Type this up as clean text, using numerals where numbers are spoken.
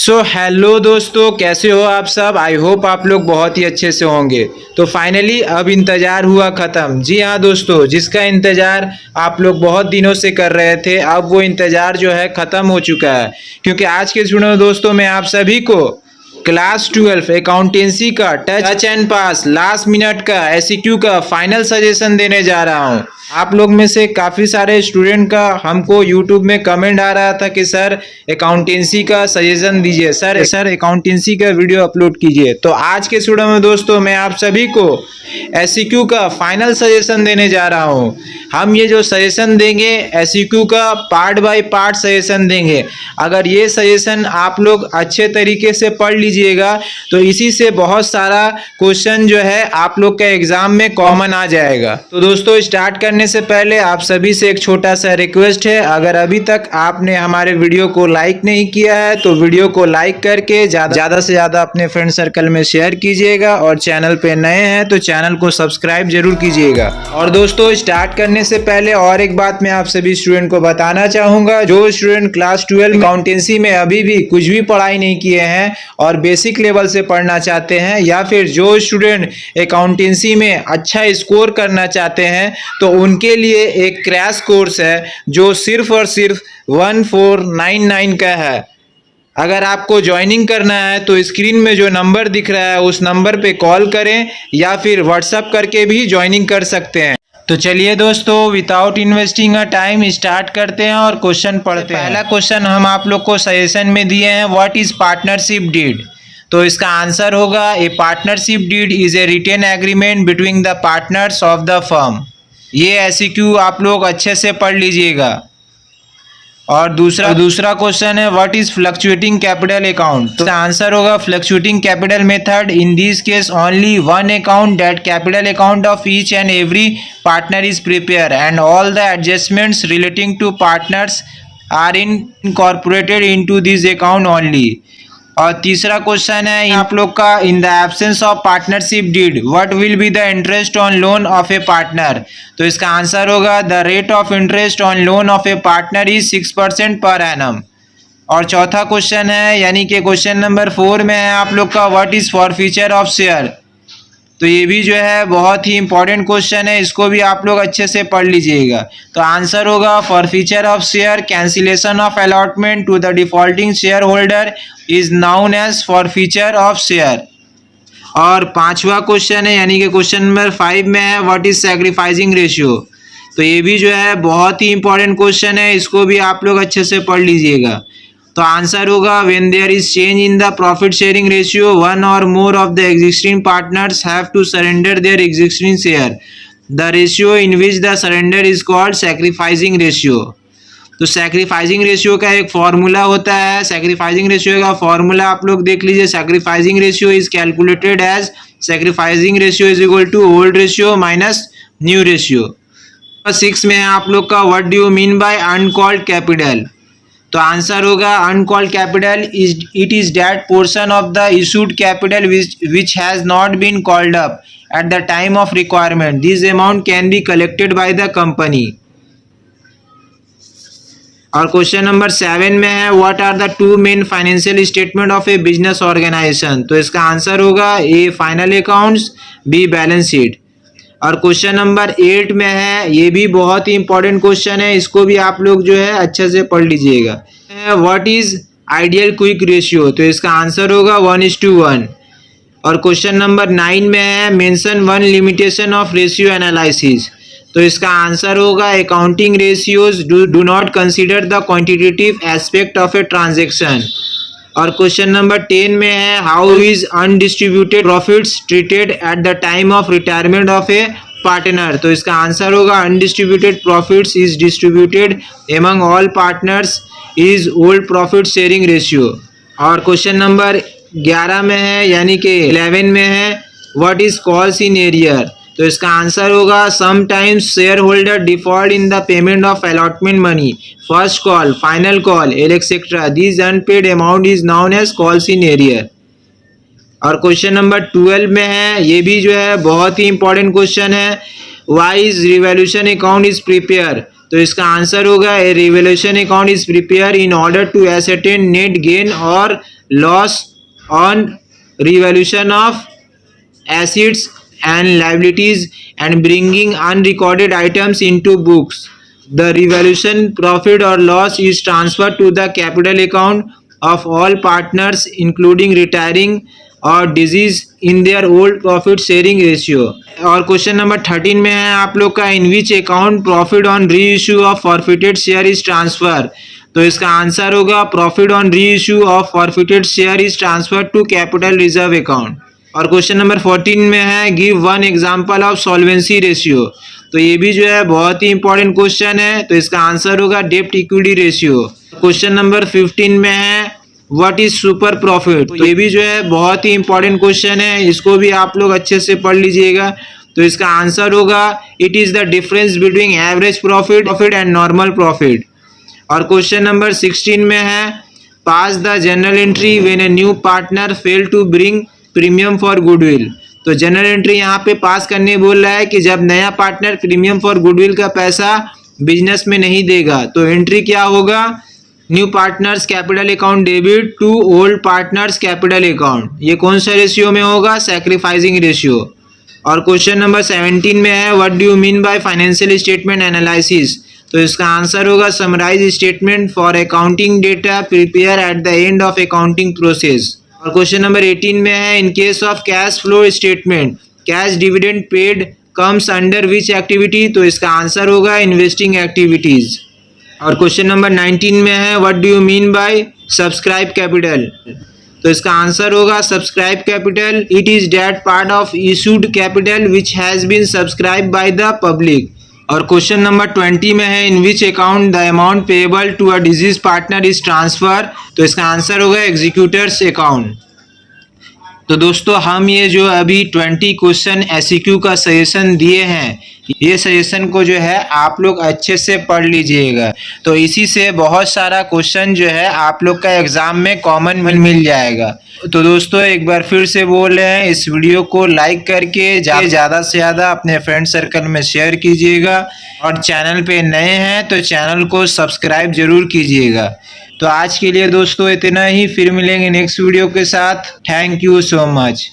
So hello दोस्तों, कैसे हो आप सब। आई होप आप लोग बहुत ही अच्छे से होंगे। तो फाइनली अब इंतज़ार हुआ ख़त्म। जी हाँ दोस्तों, जिसका इंतज़ार आप लोग बहुत दिनों से कर रहे थे, अब वो इंतज़ार जो है ख़त्म हो चुका है। क्योंकि आज के सुनो दोस्तों, मैं आप सभी को क्लास 12 अकाउंटेंसी का touch and pass last minute का एसईक्यू का फाइनल सजेशन देने जा रहा हूँ। आप लोग में से काफ़ी सारे स्टूडेंट का हमको यूट्यूब में कमेंट आ रहा था कि सर अकाउंटेंसी का सजेशन दीजिए, सर अकाउंटेंसी का वीडियो अपलोड कीजिए। तो आज के वीडियो में दोस्तों मैं आप सभी को एसईक्यू का फाइनल सजेशन देने जा रहा हूँ। हम ये जो सजेशन देंगे एसईक्यू का पार्ट बाय पार्ट सजेशन देंगे। अगर ये सजेशन आप लोग अच्छे तरीके से पढ़ लीजिएगा तो इसी से बहुत सारा क्वेश्चन जो है आप लोग का एग्जाम में कॉमन आ जाएगा। तो दोस्तों स्टार्ट करने से पहले आप सभी से एक छोटा सा रिक्वेस्ट है, अगर अभी तक आपने हमारे वीडियो को लाइक नहीं किया है तो वीडियो को लाइक करके ज़्यादा से ज़्यादा अपने फ्रेंड सर्कल में शेयर कीजिएगा, और चैनल पे नए हैं तो चैनल को सब्सक्राइब जरूर कीजिएगा। और दोस्तों स्टार्ट करने से पहले और एक बात मैं आप सभी स्टूडेंट को बताना चाहूँगा, जो स्टूडेंट क्लास 12 अकाउंटेंसी में अभी भी कुछ भी पढ़ाई नहीं किए हैं और बेसिक लेवल से पढ़ना चाहते हैं, या फिर जो स्टूडेंट अकाउंटेंसी में अच्छा स्कोर करना चाहते हैं, तो उनके लिए एक क्रैश कोर्स है जो सिर्फ और सिर्फ 1499 का है। अगर आपको ज्वाइनिंग करना है तो स्क्रीन में जो नंबर दिख रहा है उस नंबर पे कॉल करें या फिर व्हाट्सएप करके भी ज्वाइनिंग कर सकते हैं। तो चलिए दोस्तों without investing a time start करते हैं और क्वेश्चन पढ़ते हैं। पहला क्वेश्चन हम आप लोग को सजेशन में दिए हैं, व्हाट इज पार्टनरशिप डीड। तो इसका आंसर होगा a partnership deed is a written agreement between the partners of the firm. ये एसईक्यू आप लोग अच्छे से पढ़ लीजिएगा। और दूसरा क्वेश्चन है, what is fluctuating capital account. तो आंसर होगा fluctuating capital method in this case only one account that capital account of each and every partner is prepare and all the adjustments relating to partners are incorporated into this account only. और तीसरा question है आप लोग का, in the absence of partnership deed what will be the interest on loan of a partner. तो इसका answer होगा the rate of interest on loan of a partner is 6% per annum. और चौथा क्वेश्चन है यानी कि क्वेश्चन नंबर 4 में है आप लोग का, what is forfeiture of share. तो ये भी जो है बहुत ही इंपॉर्टेंट क्वेश्चन है, इसको भी आप लोग अच्छे से पढ़ लीजिएगा। तो आंसर होगा forfeiture of share cancellation of allotment to the defaulting share holder is known as forfeiture of share. और पांचवा क्वेश्चन है यानी कि क्वेश्चन नंबर 5 में है, व्हाट इज सैक्रिफाइसिंग रेशियो। तो ये भी जो है बहुत ही इंपॉर्टेंट क्वेश्चन है, इसको भी आप लोग अच्छे से पढ़ लीजिएगा। तो आंसर होगा when there is change in the profit sharing ratio one और more of the existing partners have to surrender their existing share, the ratio in which the surrender is called sacrificing ratio. तो sacrificing ratio का एक formula होता है, sacrificing ratio का formula आप लोग देख लीजिए। Sacrificing ratio is calculated as sacrificing ratio is equal to old ratio minus new ratio. 6 में है आप लोग का, what do you mean by uncalled capital. तो आंसर होगा uncalled capital it is that portion of the issued capital which has not been called up at the time of requirement. This amount can be collected by the company. और question number 7 में है, what are the two main financial statement of a business organisation. तो इसका answer होगा a final accounts, b balance sheet. और question number 8 में है, ये भी बहुत ही इंपॉर्टेंट क्वेश्चन है, इसको भी आप लोग जो है अच्छे से पढ़ लीजिएगा। What is ideal quick ratio. तो इसका आंसर होगा 1:1। और क्वेश्चन नंबर 9 में है, mention one limitation of ratio analysis. तो इसका आंसर होगा accounting ratios do not consider the quantitative aspect of a transaction. और क्वेश्चन नंबर 10 में है, how is undistributed profits treated at the time of retirement of a partner. तो इसका answer होगा undistributed profits is distributed among all partners is old profit sharing ratio. और question number 11 में है यानी कि 11 में है, what is calls in arrear. तो इसका आंसर होगा sometimes share holder default in the payment of allotment money, first call, final call etcetera, this unpaid amount is known as calls in arrear. और क्वेश्चन नंबर 12 में है, ये भी जो है बहुत ही इंपॉर्टेंट क्वेश्चन है, why is revaluation account is prepare. तो इसका आंसर होगा a revaluation account is prepare in order to ascertain net gain और loss on revaluation of assets and liabilities and bringing unrecorded items into books. The revaluation profit or loss is transferred to the capital account of all partners including retiring और deceased in their old profit sharing ratio. और question number 13 में है आप लोग का in which account profit on reissue of forfeited share is transfer. तो इसका answer होगा profit on reissue of forfeited share is transfer to capital reserve account. और क्वेश्चन नंबर 14 में है give one example of solvency ratio. तो ये भी जो है बहुत ही इंपॉर्टेंट क्वेश्चन है, तो इसका आंसर होगा डेब्ट इक्विटी रेशियो। क्वेश्चन नंबर 15 में है व्हाट इज सुपर प्रॉफिट। तो ये भी जो है बहुत ही इंपॉर्टेंट क्वेश्चन है, इसको भी आप लोग अच्छे से पढ़ लीजिएगा। तो इसका आंसर होगा it is the difference between average profit and normal profit. और क्वेश्चन नंबर 16 में है pass the journal entry when a new partner fail to bring premium for goodwill. तो जनरल एंट्री यहाँ पे पास करने बोल रहा है कि जब नया पार्टनर प्रीमियम फॉर गुडविल का पैसा बिजनेस में नहीं देगा तो एंट्री क्या होगा, new partners capital account debit to old partners capital account. ये कौन सा रेशियो में होगा, सैक्रिफाइसिंग रेशियो। और क्वेश्चन नंबर 17 में है what do you mean by financial statement analysis. तो इसका आंसर होगा summarise statement for accounting data prepare at the end of accounting process. और क्वेश्चन नंबर 18 में है in case of cash flow statement cash dividend paid comes under which activity. तो इसका answer होगा investing activities. और question number 19 में है what do you mean by subscribe capital. तो इसका आंसर होगा subscribe capital it is that part of issued capital which has been subscribe by the public. और क्वेश्चन नंबर 20 में है in which account the amount payable to a deceased partner is transfer. तो इसका answer होगा executors account. तो दोस्तों हम ये जो अभी 20 क्वेश्चन एसईक्यू का सजेशन दिए हैं, ये सजेशन को जो है आप लोग अच्छे से पढ़ लीजिएगा। तो इसी से बहुत सारा क्वेश्चन जो है आप लोग का एग्जाम में कॉमन मिल जाएगा। तो दोस्तों एक बार फिर से बोल रहे हैं इस वीडियो को लाइक करके ज़्यादा से ज़्यादा अपने फ्रेंड सर्कल में शेयर कीजिएगा और चैनल पे नए हैं तो चैनल को सब्सक्राइब जरूर कीजिएगा। तो आज के लिए दोस्तों इतना ही, फिर मिलेंगे नेक्स्ट वीडियो के साथ। Thank you so much.